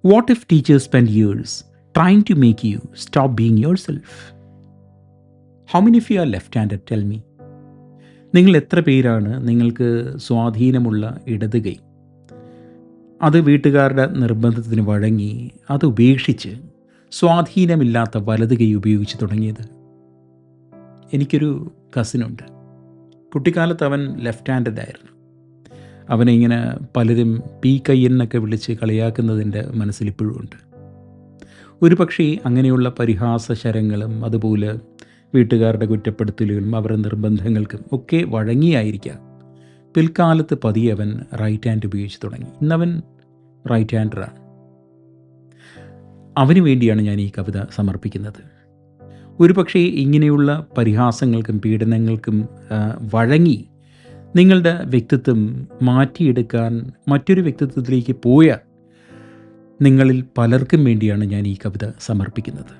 What if teachers spend years trying to make you stop being yourself? How many of you are left-handed? Tell me. നിങ്ങൾ എത്ര പേരാണ് നിങ്ങൾക്ക് സ്വാധീനമുള്ള ഇടത് കൈ? അത് വീട്ടുകാരുടെ നിർബന്ധത്തിന് വഴങ്ങി അത് ഉപേക്ഷിച്ച് സ്വാധീനമില്ലാത്ത വലത് കൈ ഉപയോഗിച്ച് തുടങ്ങിയത്? എനിക്കൊരു കസിനുണ്ട്. കുട്ടിക്കാലത്ത് അവൻ ലെഫ്റ്റ് ഹാൻഡഡ് ആയിരുന്നു. അവനെ ഇങ്ങനെ പലരും പി കയ്യെന്നൊക്കെ വിളിച്ച് കളിയാക്കുന്നതിൻ്റെ മനസ്സിലിപ്പോഴും ഉണ്ട്. ഒരു പക്ഷേ അങ്ങനെയുള്ള പരിഹാസശരങ്ങളും അതുപോലെ വീട്ടുകാരുടെ കുറ്റപ്പെടുത്തലുകളും അവരുടെ നിർബന്ധങ്ങൾക്കും ഒക്കെ വഴങ്ങിയായിരിക്കാം പിൽക്കാലത്ത് പതിയെ അവൻ റൈറ്റ് ഹാൻഡ് ഉപയോഗിച്ച് തുടങ്ങി. ഇന്നവൻ റൈറ്റ് ഹാൻഡറാണ്. അവന് വേണ്ടിയാണ് ഞാൻ ഈ കവിത സമർപ്പിക്കുന്നത്. ഒരു പക്ഷേ ഇങ്ങനെയുള്ള പരിഹാസങ്ങൾക്കും പീഡനങ്ങൾക്കും വഴങ്ങി നിങ്ങളുടെ വ്യക്തിത്വം മാറ്റിയെടുക്കാൻ മറ്റൊരു വ്യക്തിത്വത്തിലേക്ക് പോയ നിങ്ങളിൽ പലർക്കും വേണ്ടിയാണ് ഞാൻ ഈ കവിത സമർപ്പിക്കുന്നത്.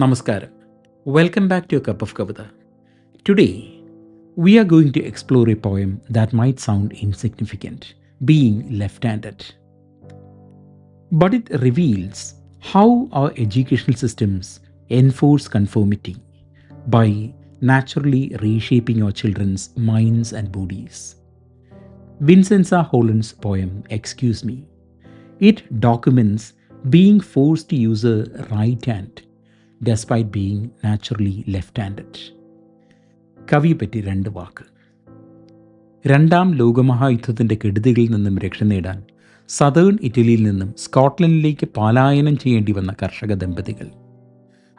Namaskaram. Welcome back to a cup of Kavita. Today, we are going to explore a poem that might sound insignificant, being left-handed. But it reveals how our educational systems enforce conformity by naturally reshaping our children's minds and bodies. Vincenza Holland's poem, Excuse Me, it documents being forced to use a right hand despite being naturally left-handed. കവിയെപ്പറ്റി 2 വാക്ക്. 2ാം ലോകമഹായുദ്ധത്തിൻ്റെ കെടുതികളിൽ നിന്നും രക്ഷ നേടാൻ southern ഇറ്റലിയിൽ നിന്നും സ്കോട്ട്ലൻഡിലേക്ക് പലായനം ചെയ്യേണ്ടി വന്ന കർഷക ദമ്പതികൾ.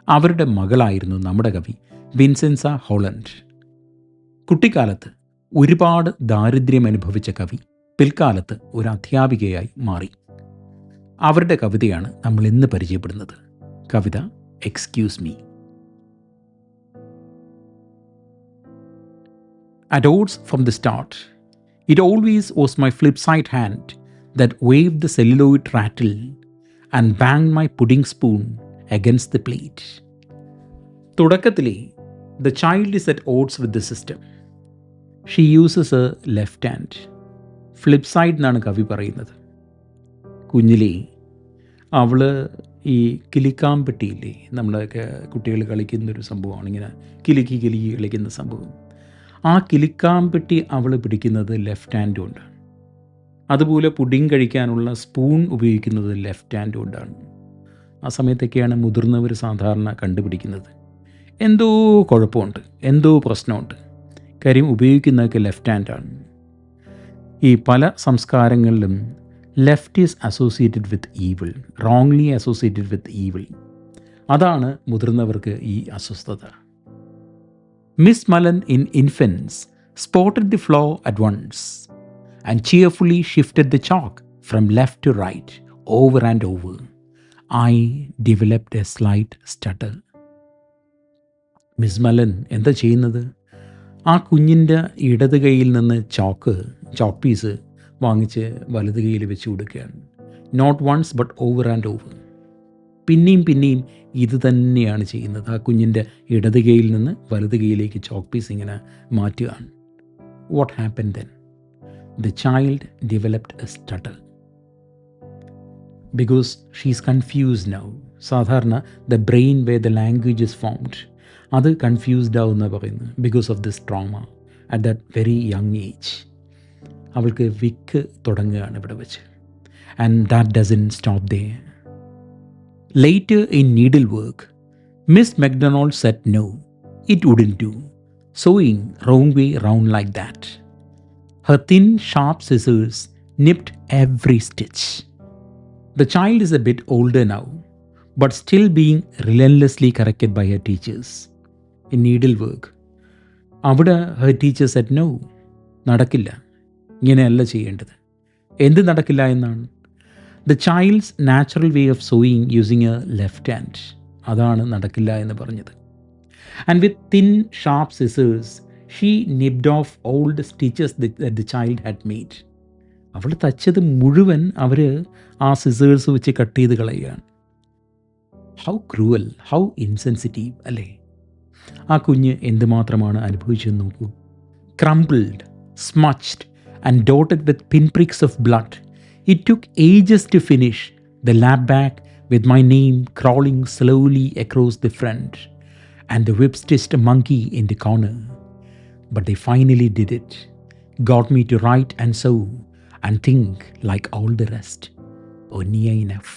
അവരുടെ മകളായിരുന്നു നമ്മുടെ കവി വിൻസെൻസ ഹോളണ്ട്. കുട്ടിക്കാലത്ത് ഒരുപാട് ദാരിദ്ര്യം അനുഭവിച്ച കവി പിൽക്കാലത്ത് ഒരു അധ്യാപികയായി മാറി. അവരുടെ കവിതയാണ് നമ്മൾ ഇന്ന് പരിചയപ്പെടുന്നത്. കവിത Excuse Me. At odds from the start, it always was my flip side hand that waved the celluloid rattle and banged my pudding spoon against the plate. തുടക്കത്തിലെ the child is at odds with the system. She uses a left hand. Flip side എന്നാണ് കവി പറയുന്നത്. കുഞ്ഞിലേ അവൾ ഈ കിലിക്കാമ്പെട്ടിയില്ലേ, നമ്മളൊക്കെ കുട്ടികൾ കളിക്കുന്നൊരു സംഭവമാണ്, ഇങ്ങനെ കിലുക്കി കളിക്കുന്ന സംഭവം. ആ കിലിക്കാമ്പെട്ടി അവൾ പിടിക്കുന്നത് ലെഫ്റ്റ് ഹാൻഡ് കൊണ്ടാണ്. അതുപോലെ പുഡിങ് കഴിക്കാനുള്ള സ്പൂൺ ഉപയോഗിക്കുന്നത് ലെഫ്റ്റ് ഹാൻഡ് കൊണ്ടാണ്. ആ സമയത്തൊക്കെയാണ് മുതിർന്നവർ സാധാരണ കണ്ടുപിടിക്കുന്നത് എന്തോ കുഴപ്പമുണ്ട്, എന്തോ പ്രശ്നമുണ്ട്. കാര്യം ഉപയോഗിക്കുന്നതൊക്കെ ലെഫ്റ്റ് ഹാൻഡാണ്. ഈ പല സംസ്കാരങ്ങളിലും left is associated with evil, wrongly associated with evil. അതാണ് മുതിർന്നവർക്ക് ഈ അസ്വസ്ഥത. Miss Mullan in infants spotted the flaw at once and cheerfully shifted the chalk from left to right over and over. I developed a slight stutter. Miss Mullan എന്താ ചെയ്യുന്നത്? ആ കുഞ്ഞിൻ്റെ ഇടത് കൈയിൽ നിന്ന് ചോക്ക് പീസ് വാങ്ങിച്ച് വലത് കൈയിൽ വെച്ച് കൊടുക്കുകയാണ്. Not once but over and over. പിന്നെയും ഇത് തന്നെയാണ് ചെയ്യുന്നത്. ആ കുഞ്ഞിൻ്റെ ഇടത് കൈയിൽ നിന്ന് വലത് കൈയിലേക്ക് ചോക്ക് പീസ് ഇങ്ങനെ മാറ്റുകയാണ്. What happen then? The child developed a stutter because she is confused now. സാധാരണ the brain way the language is formed, അത് കൺഫ്യൂസ്ഡ് ആവുമെന്ന് പറയുന്നത് because of this trauma at that very young age. അവൾക്ക് വിക്ക് തുടങ്ങുകയാണ് ഇവിടെ വെച്ച്. And that doesn't stop there. Later in needle work, Miss McDonald said no, it wouldn't do. sewing wrong way round like that. Her thin, sharp scissors nipped every stitch. The child is a bit older now, but still being relentlessly corrected by her teachers. In needlework, അവിടെ her teacher said no, നടക്കില്ല, ഇങ്ങനെയല്ല ചെയ്യേണ്ടത്. എന്ത് നടക്കില്ല എന്നാണ്? The child's natural way of sewing using a left hand. അതാണ് നടക്കില്ല എന്ന് പറഞ്ഞത്. And with thin sharp scissors she nibbed off all the stitches the child had made. അവൾ തച്ചത് മുഴുവൻ അവർ ആ സിസേഴ്സ് വെച്ച് കട്ട് ചെയ്ത് കളയുകയാണ്. ഹൗ ക്രൂവൽ, ഹൗ ഇൻസെൻസിറ്റീവ് അല്ലേ? ആ കുഞ്ഞ് എന്തുമാത്രമാണ് അനുഭവിച്ചെന്ന് നോക്കൂ. Crumbled, smutched and dotted with pinpricks of blood. It took ages to finish the lap bag with my name crawling slowly across the front and the whip-stitched monkey in the corner. But they finally did it, got me to write and sew and think like all the rest. Oh, near enough.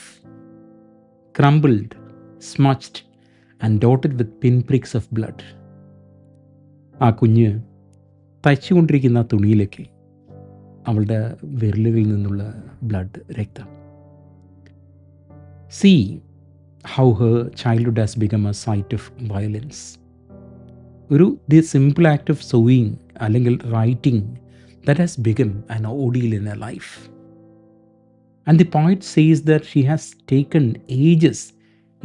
Crumbled, smudged and dotted with pinpricks of blood. ആ കുഞ്ഞ് തയ്ച്ചുകൊണ്ടിരിക്കുന്ന തുണിയിലേക്ക് അവളുടെ വിരലുകളിൽ നിന്നുള്ള blood, രക്തം. See how her childhood has become a site of violence. The simple act of sewing അല്ലെങ്കിൽ writing that has become an ordeal in a life. And the poet says that she has taken ages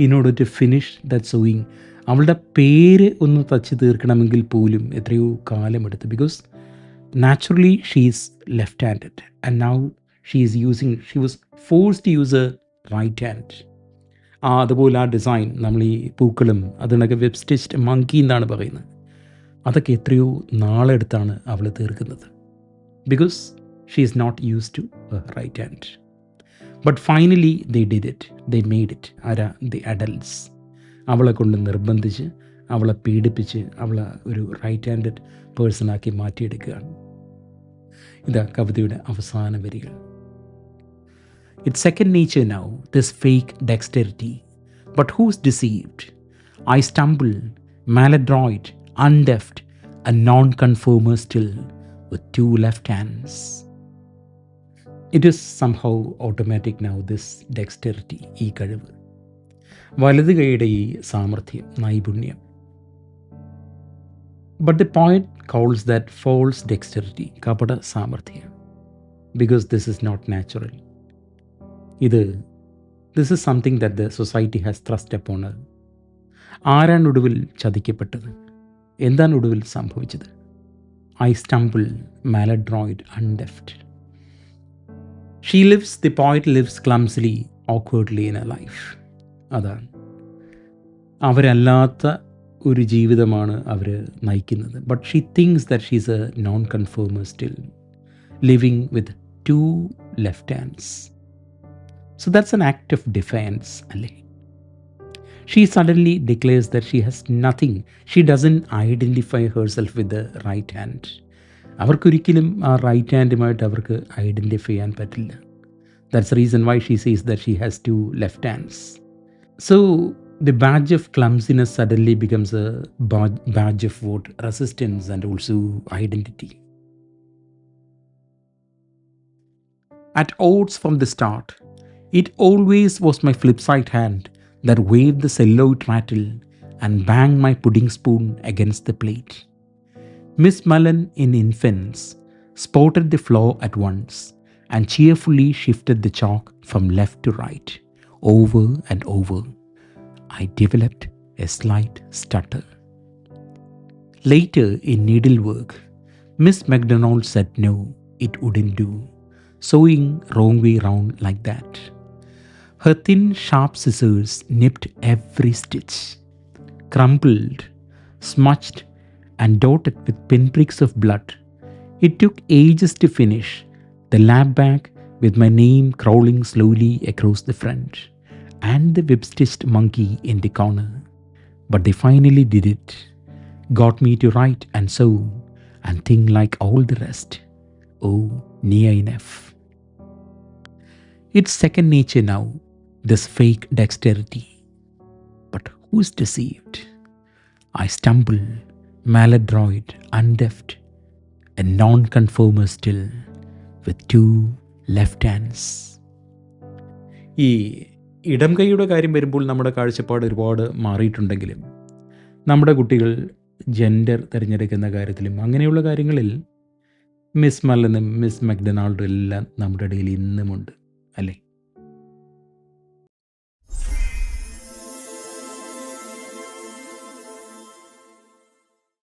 in order to finish that sewing. അവളുടെ പേര് ഒന്ന് തച്ച് തീർക്കണമെങ്കിൽ പോലും എത്രയോ കാലമെടുത്തു. Because naturally she is left-handed and now she was forced to use her right hand. അതുപോലെ ആ ഡിസൈൻ, നമ്മൾ ഈ പൂക്കളും അതിനൊക്കെ വെബ് സ്റ്റിച്ച്ഡ് മങ്കി എന്നാണ് പറയുന്നത്, അതൊക്കെ എത്രയോ നാളെടുത്താണ് അവൾ തീർക്കുന്നത്. Because she is not use to right hand. But finally they did it, they made it. ആരാ? The adults. അവളെ കൊണ്ട് നിർബന്ധിച്ച്, അവളെ പീഡിപ്പിച്ച് അവളെ ഒരു റൈറ്റ് ഹാൻഡഡ് പേഴ്സണാക്കി മാറ്റിയെടുക്കുകയാണ്. ഇതാ കവിതയുടെ അവസാന വരികൾ. It's second nature now, this fake dexterity. But who's deceived? I stumble, maladroit, undeft, a non-conformer still, with two left hands. It is somehow automatic now, this dexterity, ഈ കഴിവ്, വലത് കൈയുടെ ഈ സാമർഥ്യം, നൈപുണ്യം. But the poet calls that false dexterity, കപട സാമർഥ്യം, because this is not natural. This is something that the society has thrust upon her. ആരാണ് ഒടുവിൽ ചതിക്കപ്പെട്ടത്? എന്താണ് ഒടുവിൽ സംഭവിച്ചത്? I stumble, maladroit, undeft. The poet lives clumsily, awkwardly in her life. അതാണ്, അവരല്ലാത്ത ഒരു ജീവിതമാണ് അവർ നയിക്കുന്നത്. But she thinks that she is a non conformer still, living with two left hands. So that's an act of defence അല്ലേ? She suddenly declares that she has nothing, she doesn't identify herself with the right hand. അവർക്കൊരിക്കലും ആ right ഹാൻഡുമായിട്ട് അവർക്ക് identify ചെയ്യാൻ പറ്റില്ല. That's reason why she sees that she has two left hands. So the badge of clumsiness suddenly becomes a badge of what? Resistance and also identity. At odds from the start, it always was my flip side hand that waved the celluloid rattle and banged my pudding spoon against the plate. Miss Mullen in infants spotted the flaw at once and cheerfully shifted the chalk from left to right, over and over. I developed a slight stutter. Later, in needlework, Miss MacDonald said no, it wouldn't do, sewing wrong way round like that. Her thin, sharp scissors nipped every stitch, crumpled, smudged, and dotted with pinpricks of blood. It took ages to finish the lap bag with my name crawling slowly across the front and the whip-stitched monkey in the corner. But they finally did it, got me to write and sew and think like all the rest. Oh, near enough. It's second nature now, this fake dexterity. But who's deceived? I stumble, maladroit, undeft, a non-conformer still, with two left hands. ഈ ഇടം കൈയുടെ കാര്യം വരുമ്പോൾ നമ്മുടെ കാഴ്ചപ്പാട് ഒരുപാട് മാറിയിട്ടുണ്ടെങ്കിലും നമ്മുടെ കുട്ടികൾ ജെൻഡർ തിരഞ്ഞെടുക്കുന്ന കാര്യത്തിലും അങ്ങനെയുള്ള കാര്യങ്ങളിൽ മിസ് മല്ലനും മിസ് മക്ഡൊണാൾഡും എല്ലാം നമ്മുടെ ഇടയിൽ ഇന്നുമുണ്ട് അല്ലേ?